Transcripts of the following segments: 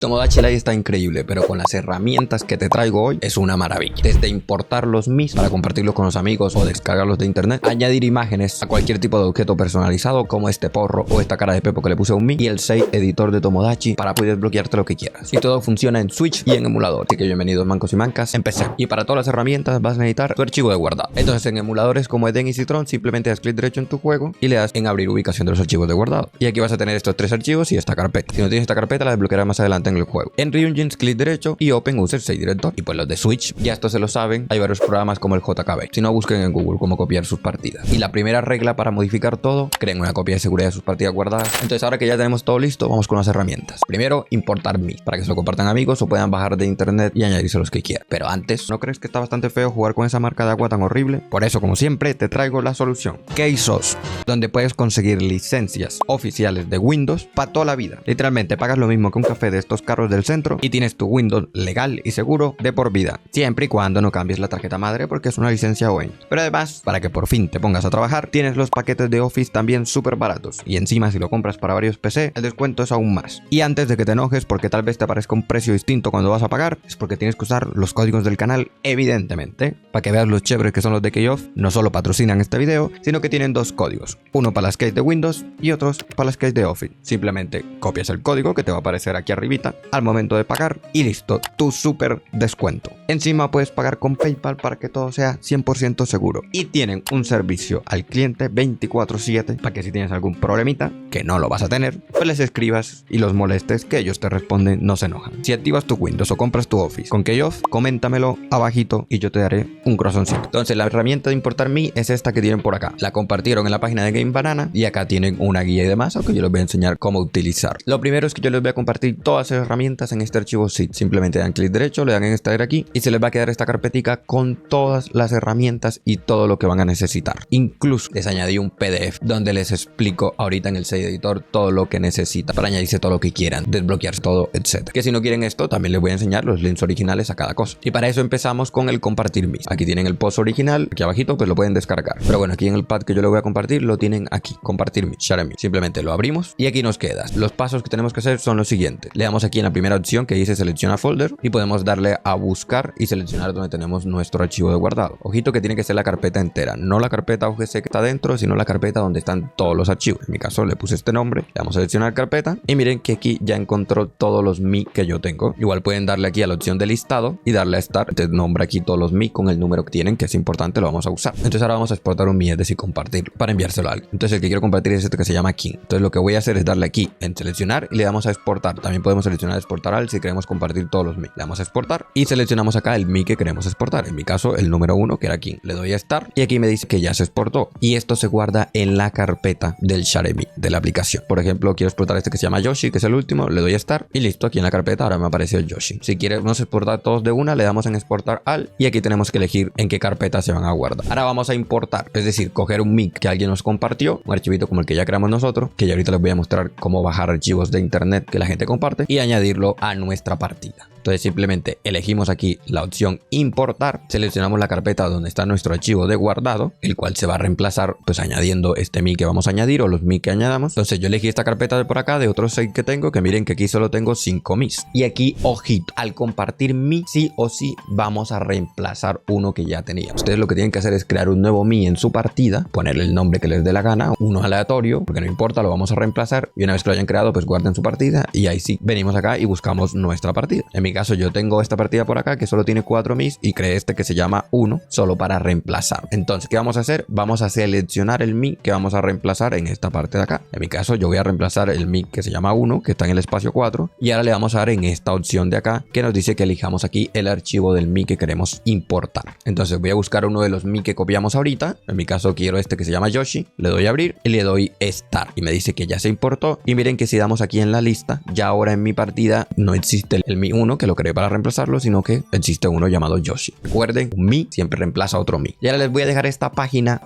Tomodachi Live está increíble, pero con las herramientas que te traigo hoy es una maravilla. Desde importar los MIs para compartirlos con los amigos o descargarlos de internet, añadir imágenes a cualquier tipo de objeto personalizado como este porro o esta cara de Pepo que le puse a un Mi, y el 6 editor de Tomodachi para poder bloquearte lo que quieras. Y todo funciona en Switch y en emulador. Así que bienvenidos mancos y mancas, empecé. Y para todas las herramientas vas a necesitar tu archivo de guardado. Entonces en emuladores como Eden y Citron simplemente das clic derecho en tu juego y le das en abrir ubicación de los archivos de guardado. Y aquí vas a tener estos tres archivos y esta carpeta. Si no tienes esta carpeta la desbloquearás más adelante en el juego. En Ryujin's clic derecho y Open User 6 Director. Y pues los de Switch, ya esto se lo saben, hay varios programas como el JKB. Si no, busquen en Google cómo copiar sus partidas. Y la primera regla para modificar todo, creen una copia de seguridad de sus partidas guardadas. Entonces ahora que ya tenemos todo listo, vamos con las herramientas. Primero, importar Mi, para que se lo compartan amigos o puedan bajar de internet y añadirse los que quieran. Pero antes, ¿no crees que está bastante feo jugar con esa marca de agua tan horrible? Por eso, como siempre, te traigo la solución. KSOS, donde puedes conseguir licencias oficiales de Windows para toda la vida. Literalmente pagas lo mismo que un café de estos carros del centro y tienes tu Windows legal y seguro de por vida, siempre y cuando no cambies la tarjeta madre porque es una licencia OEM. Pero además, para que por fin te pongas a trabajar, tienes los paquetes de Office también súper baratos, y encima si lo compras para varios PC, el descuento es aún más. Y antes de que te enojes porque tal vez te aparezca un precio distinto cuando vas a pagar, es porque tienes que usar los códigos del canal, evidentemente, para que veas los chéveres que son los de K-Off. No solo patrocinan este video, sino que tienen dos códigos, uno para las keys de Windows y otros para las keys de Office. Simplemente copias el código que te va a aparecer aquí arribita al momento de pagar y listo, tu súper descuento. Encima puedes pagar con PayPal para que todo sea 100% seguro. Y tienen un servicio al cliente 24/7 para que si tienes algún problemita, que no lo vas a tener, pues les escribas y los molestes, que ellos te responden, no se enojan. Si activas tu Windows o compras tu Office con K-Off, coméntamelo abajito y yo te daré un corazoncito. Entonces la herramienta de importar Mi es esta que tienen por acá. La compartieron en la página de Game Banana y acá tienen una guía y demás, aunque yo les voy a enseñar cómo utilizar. Lo primero es que yo les voy a compartir todas las herramientas en este archivo zip. Simplemente dan clic derecho, le dan en extraer aquí y se les va a quedar esta carpetica con todas las herramientas y todo lo que van a necesitar. Incluso les añadí un PDF donde les explico ahorita en el 6 editor todo lo que necesita para añadirse todo lo que quieran, desbloquearse todo, etc. Que si no quieren esto, también les voy a enseñar los links originales a cada cosa. Y para eso empezamos con el compartir Mi. Aquí tienen el post original, aquí abajito pues lo pueden descargar. Pero bueno, aquí en el pad que yo le voy a compartir lo tienen aquí, compartir Mi, share Mi. Simplemente lo abrimos y aquí nos queda. Los pasos que tenemos que hacer son los siguientes. Le damos aquí en la primera opción que dice selecciona folder y podemos darle a buscar y seleccionar donde tenemos nuestro archivo de guardado. Ojito que tiene que ser la carpeta entera, no la carpeta UGC que está dentro, sino la carpeta donde están todos los archivos. En mi caso le puse este nombre, le damos a seleccionar carpeta y miren que aquí ya encontró todos los Mi que yo tengo. Igual pueden darle aquí a la opción de listado y darle a Start. Te nombra aquí todos los Mi con el número que tienen, que es importante, lo vamos a usar. Entonces ahora vamos a exportar un Mi, es decir, compartirlo para enviárselo a alguien. Entonces el que quiero compartir es este que se llama King. Entonces lo que voy a hacer es darle aquí en seleccionar y le damos a exportar. También podemos seleccionar exportar al si queremos compartir todos los Mi. Le damos a exportar y seleccionamos acá el Mi que queremos exportar. En mi caso el número 1 que era King. Le doy a Start y aquí me dice que ya se exportó y esto se guarda en la carpeta del Share Mi de la aplicación. Por ejemplo, quiero exportar este que se llama Yoshi, que es el último, le doy a Start y listo, aquí en la carpeta ahora me aparece el Yoshi. Si queremos exportar todos de una, le damos en exportar al y aquí tenemos que elegir en qué carpeta se van a guardar. Ahora vamos a importar, es decir, coger un Mi que alguien nos compartió, un archivito como el que ya creamos nosotros, que ya ahorita les voy a mostrar cómo bajar archivos de internet que la gente comparte y añadirlo a nuestra partida. Entonces simplemente elegimos aquí la opción importar, seleccionamos la carpeta donde está nuestro archivo de guardado, el cual se va a reemplazar pues añadiendo este Mi que vamos a añadir o los Mi que añadamos. Entonces yo elegí esta carpeta de por acá de otros 6 que tengo, que miren que aquí solo tengo 5 Mis. Y aquí, ojito, al compartir Mi sí o sí vamos a reemplazar uno que ya teníamos. Ustedes lo que tienen que hacer es crear un nuevo Mi en su partida, ponerle el nombre que les dé la gana, uno aleatorio, porque no importa, lo vamos a reemplazar y una vez que lo hayan creado pues guarden su partida y ahí sí venimos acá y buscamos nuestra partida. En mi caso yo tengo esta partida por acá que solo tiene 4 Mis y creé este que se llama 1 solo para reemplazar. Entonces, ¿qué vamos a hacer? Vamos a seleccionar el Mi que vamos a reemplazar en esta parte de acá. En mi caso yo voy a reemplazar el Mi que se llama 1 que está en el espacio 4 y ahora le vamos a dar en esta opción de acá que nos dice que elijamos aquí el archivo del Mi que queremos importar. Entonces voy a buscar uno de los Mi que copiamos ahorita. En mi caso quiero este que se llama Yoshi, le doy a abrir y le doy Start y me dice que ya se importó y miren que si damos aquí en la lista ya ahora en mi partida no existe el Mi 1 que lo creé para reemplazarlo, sino que existe uno llamado Yoshi. Recuerden, un Mi siempre reemplaza a otro Mi. Y ahora les voy a dejar esta página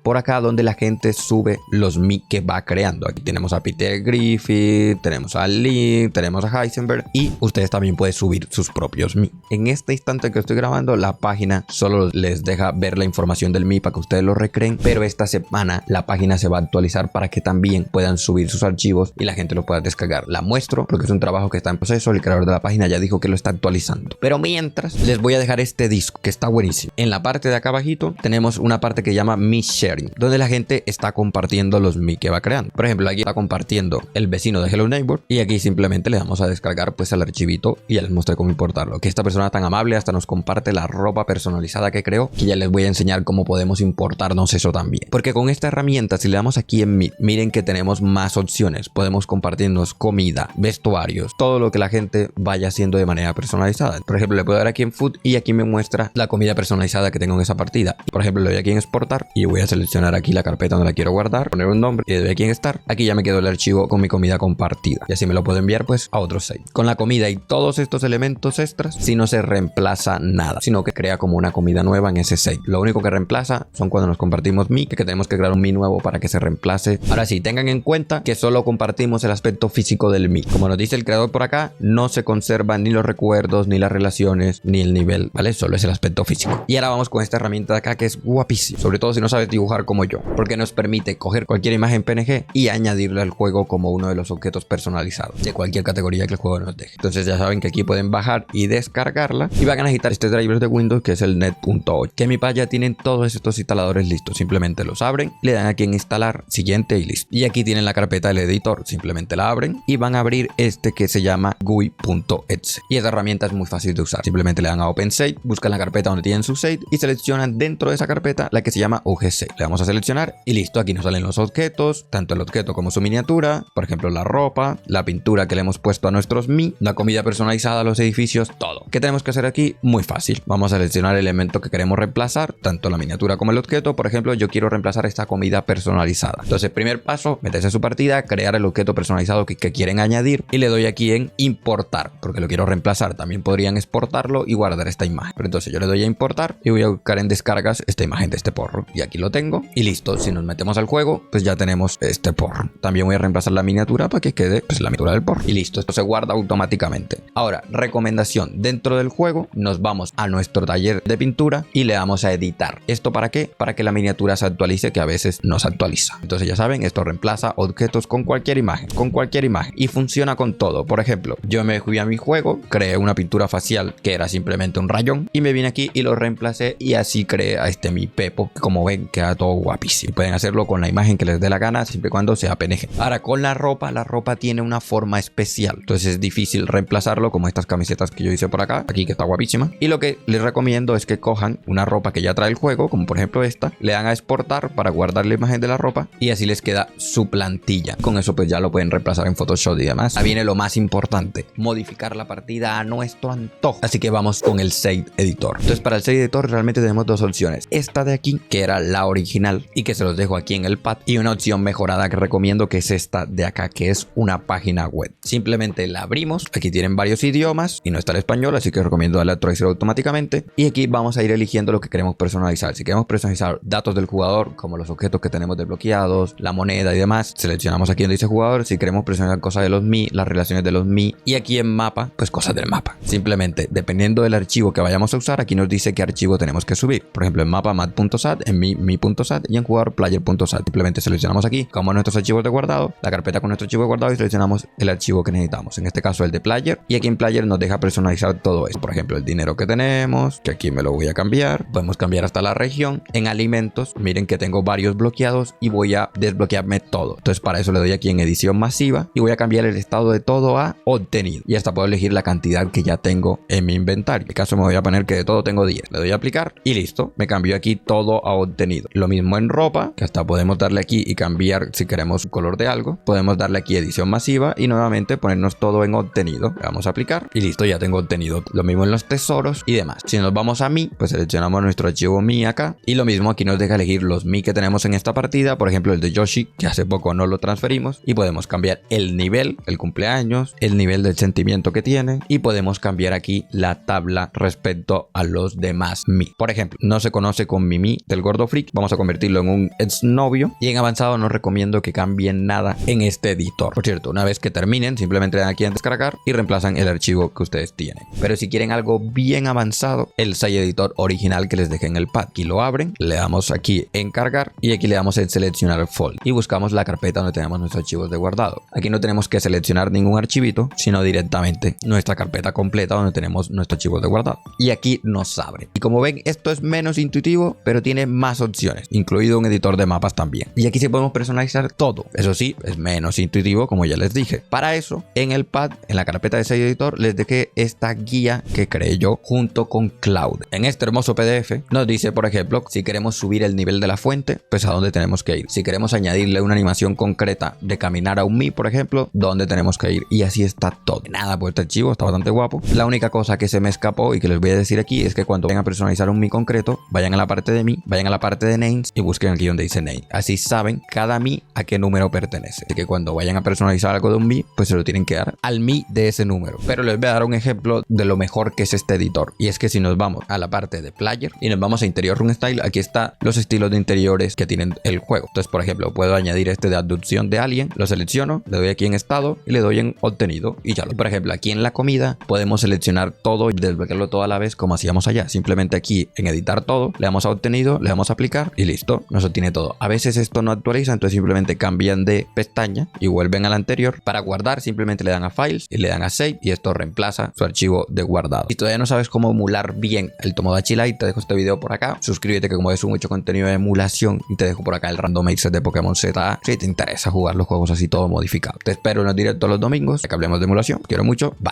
por acá donde la gente sube los Mi que va creando. Aquí tenemos a Peter Griffith, tenemos a Lee, tenemos a Heisenberg y ustedes también pueden subir sus propios Mi. En este instante que estoy grabando, la página solo les deja ver la información del Mi para que ustedes lo recreen, pero esta semana la página se va a actualizar para que también puedan subir sus archivos y la gente lo pueda descargar. La muestro porque es un trabajo que está en proceso, el creador de la página ya dijo que lo está actualizando. Pero mientras, les voy a dejar este disco que está buenísimo. En la parte de acá abajito tenemos una parte que llama Mi Sharing, donde la gente está compartiendo los Mi que va creando. Por ejemplo, aquí está compartiendo el vecino de Hello Neighbor y aquí simplemente le damos a descargar pues el archivito y ya les mostré cómo importarlo. Que esta persona tan amable hasta nos comparte la ropa personalizada que creó, que ya les voy a enseñar cómo podemos importarnos eso también. Porque con esta herramienta, si le damos aquí en Mi, miren que tenemos más opciones. Podemos compartirnos comida, vestuarios, todo lo que la gente vaya haciendo de manera personalizada. Por ejemplo, le puedo dar aquí en Food y aquí me muestra la comida personalizada que tengo en esa partida. Por ejemplo, le doy aquí en Exportar y voy a seleccionar aquí la carpeta donde la quiero guardar, poner un nombre y le doy aquí en Start. Aquí ya me quedó el archivo con mi comida compartida y así me lo puedo enviar pues a otro site. Con la comida y todos estos elementos extras, si no se reemplaza nada, sino que crea como una comida nueva en ese site. Lo único que reemplaza son cuando nos compartimos Mi, que tenemos que crear un Mi nuevo para que se reemplace. Ahora sí, tengan en cuenta que solo compartimos el aspecto físico del Mi. Como nos dice el creador por acá, no se conservan ni los recuerdos, ni las relaciones, ni el nivel, ¿vale? Solo es el aspecto físico. Y ahora vamos con esta herramienta de acá que es guapísima, sobre todo si no sabes dibujar como yo, porque nos permite coger cualquier imagen PNG y añadirle al juego como uno de los objetos personalizados de cualquier categoría que el juego nos deje. Entonces ya saben que aquí pueden bajar y descargarla y van a necesitar este driver de Windows que es el net.8, que en mi página tienen todos estos instaladores listos. Simplemente los abren, le dan aquí en instalar, siguiente y listo. Y aquí tienen la carpeta del editor, simplemente la abren y van a abrir este que se llama GUI.exe. Y esta herramienta es muy fácil de usar. Simplemente le dan a Open Save, buscan la carpeta donde tienen su save y seleccionan dentro de esa carpeta la que se llama UGC. Le vamos a seleccionar y listo. Aquí nos salen los objetos, tanto el objeto como su miniatura, por ejemplo la ropa, la pintura que le hemos puesto a nuestros Mi, la comida personalizada, los edificios, todo. ¿Qué tenemos que hacer aquí? Muy fácil. Vamos a seleccionar el elemento que queremos reemplazar, tanto la miniatura como el objeto. Por ejemplo, yo quiero reemplazar esta comida personalizada. Entonces, primer paso, meterse a su partida, crear el objeto personalizado que quieren añadir y le doy aquí en importar, porque lo quiero reemplazar. También podrían exportarlo y guardar esta imagen. Pero entonces yo le doy a importar y voy a buscar en descargas esta imagen de este porro. Y aquí lo tengo y listo. Si nos metemos al juego, pues ya tenemos este porro. También voy a reemplazar la miniatura para que quede pues la miniatura del porro. Y listo, esto se guarda automáticamente. Ahora, recomendación, dentro del juego nos vamos a nuestro taller de pintura y le damos a editar. ¿Esto para qué? Para que la miniatura se actualice, que a veces no se actualiza. Entonces ya saben, esto reemplaza objetos con cualquier imagen, y funciona con todo. Por ejemplo, yo me fui a mi juego, creé una pintura facial que era simplemente un rayón y me vine aquí y lo reemplacé y así creé a este Mi Pepo, que como ven queda todo guapísimo. Pueden hacerlo con la imagen que les dé la gana siempre y cuando sea PNG. Ahora con la ropa tiene una forma especial, entonces es difícil reemplazarlo, como estas camisetas que yo hice por acá, aquí que está guapísima. Y lo que les recomiendo es que cojan una ropa que ya trae el juego, como por ejemplo esta, le dan a exportar para guardar la imagen de la ropa y así les queda su plantilla. Con eso pues ya lo pueden reemplazar en Photoshop y demás. Ahí viene lo más importante, modificar la partida a nuestro antojo. Así que vamos con el Shade Editor. Entonces para el Shade Editor realmente tenemos dos opciones. Esta de aquí, que era la original y que se los dejo aquí en el pad, y una opción mejorada que recomiendo, que es esta de acá, que es una página web. Simplemente la abrimos, aquí tienen varios idiomas y no está el español, así que recomiendo darle a traducir automáticamente. Y aquí vamos a ir eligiendo lo que queremos personalizar. Si queremos personalizar datos del jugador, como los objetos que tenemos desbloqueados, la moneda y demás, seleccionamos aquí donde dice jugador. Si queremos personalizar cosas de los Mi, las relaciones de los Mi, y aquí en mapa, pues cosas del mapa. Simplemente, dependiendo del archivo que vayamos a usar, aquí nos dice qué archivo tenemos que subir. Por ejemplo, en mapa mat.sat, en mi.sat y en jugador player.sat. Simplemente seleccionamos aquí como nuestros archivos de guardado, la carpeta con nuestro archivo de guardado, y seleccionamos el archivo que necesitamos. En este caso el de player, y aquí en player nos deja personalizar todo esto. Por ejemplo, el dinero que tenemos, que aquí me lo voy a cambiar. Podemos cambiar hasta la región. En alimentos, miren que tengo varios bloqueados y voy a desbloquearme todo. Entonces para eso le doy aquí en edición masiva y voy a cambiar el estado de todo a obtenido. Y hasta puedo elegir la cantidad que ya tengo en mi inventario. En este caso me voy a poner que de todo tengo 10. Le doy a aplicar y listo. Me cambió aquí todo a obtenido. Lo mismo en ropa, que hasta podemos darle aquí y cambiar si queremos color de algo. Podemos darle aquí edición masiva y nuevamente ponernos todo en obtenido. Le vamos a aplicar y listo, ya tengo obtenido. Lo mismo en los tesoros y demás. Si nos vamos a Mi, pues seleccionamos nuestro archivo Mi acá y lo mismo aquí nos deja elegir los Mi que tenemos en esta partida. Por ejemplo, el de Yoshi, que hace poco no lo transferimos, y podemos cambiar el nivel, el cumpleaños, el nivel del sentimiento que tiene, tiene y podemos cambiar aquí la tabla respecto a los demás Mi. Por ejemplo, no se conoce con mi Mi del gordo freak, vamos a convertirlo en un exnovio y en avanzado no recomiendo que cambien nada en este editor. Por cierto, una vez que terminen, simplemente le dan aquí en descargar y reemplazan el archivo que ustedes tienen. Pero si quieren algo bien avanzado, el Sage Editor original que les dejé en el pad, aquí lo abren, le damos aquí en cargar y aquí le damos en seleccionar folder y buscamos la carpeta donde tenemos nuestros archivos de guardado. Aquí no tenemos que seleccionar ningún archivito, sino directamente nuestra carpeta completa donde tenemos nuestros archivos de guardado. Y aquí nos abre. Y como ven, esto es menos intuitivo, pero tiene más opciones, incluido un editor de mapas también. Y aquí sí podemos personalizar todo. Eso sí, es menos intuitivo, como ya les dije. Para eso, en el pad, en la carpeta de Sage Editor, les dejé esta guía que creé yo junto con Cloud. En este hermoso PDF nos dice, por ejemplo, si queremos subir el nivel de la fuente, pues a dónde tenemos que ir. Si queremos añadirle una animación concreta de caminar a un Mi, por ejemplo, dónde tenemos que ir. Y así está todo. Nada, pues este archivo está bastante guapo. La única cosa que se me escapó y que les voy a decir aquí es que cuando vayan a personalizar un Mi concreto, vayan a la parte de Mi, vayan a la parte de Names y busquen aquí donde dice Name. Así saben cada Mi a qué número pertenece. Así que cuando vayan a personalizar algo de un Mi, pues se lo tienen que dar al Mi de ese número. Pero les voy a dar un ejemplo de lo mejor que es este editor. Y es que si nos vamos a la parte de Player y nos vamos a Interior Run Style, aquí está los estilos de interiores que tienen el juego. Entonces, por ejemplo, puedo añadir este de abducción de alien, lo selecciono, le doy aquí en estado y le doy en obtenido y ya lo. Por ejemplo, aquí en la comida podemos seleccionar todo y desbloquearlo todo a la vez como hacíamos allá. Simplemente aquí en editar todo, le damos a obtenido, le damos a aplicar y listo, nos obtiene todo. A veces esto no actualiza, entonces simplemente cambian de pestaña y vuelven a la anterior. Para guardar simplemente le dan a Files y le dan a Save y esto reemplaza su archivo de guardado. Si todavía no sabes cómo emular bien el Tomodachi Light, te dejo este video por acá. Suscríbete que como ves mucho contenido de emulación y te dejo por acá el randomizer de Pokémon ZA si te interesa jugar los juegos así todo modificado. Te espero en los directos los domingos, que hablemos de emulación. Quiero mucho. Bye.